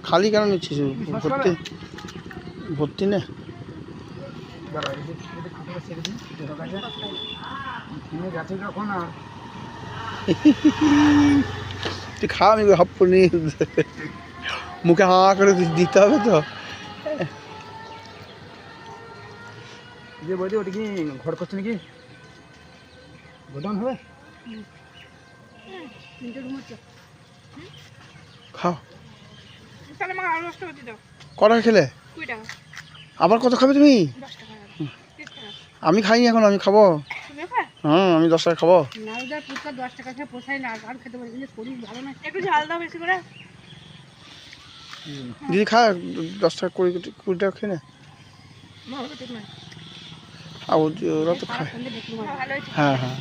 খালি কেন নিচ্ছিস ভর্তি ভর্তি নে তুই খা আমি হাফ নিয়ে মুখে হা করে দিতে হবে তো যে বলছি ওটা কি ঘর করছে নাকি গোডাউন হবে খাও কটা খেলে আবার কত খাবে তুমি আমি খাইনি এখন আমি খাবো হ্যাঁ আমি 10 টাকা খাবো দিদি খা 10 টাকা 20 টাকা খেয়ে নে ওরা তো খায় হ্যাঁ হ্যাঁ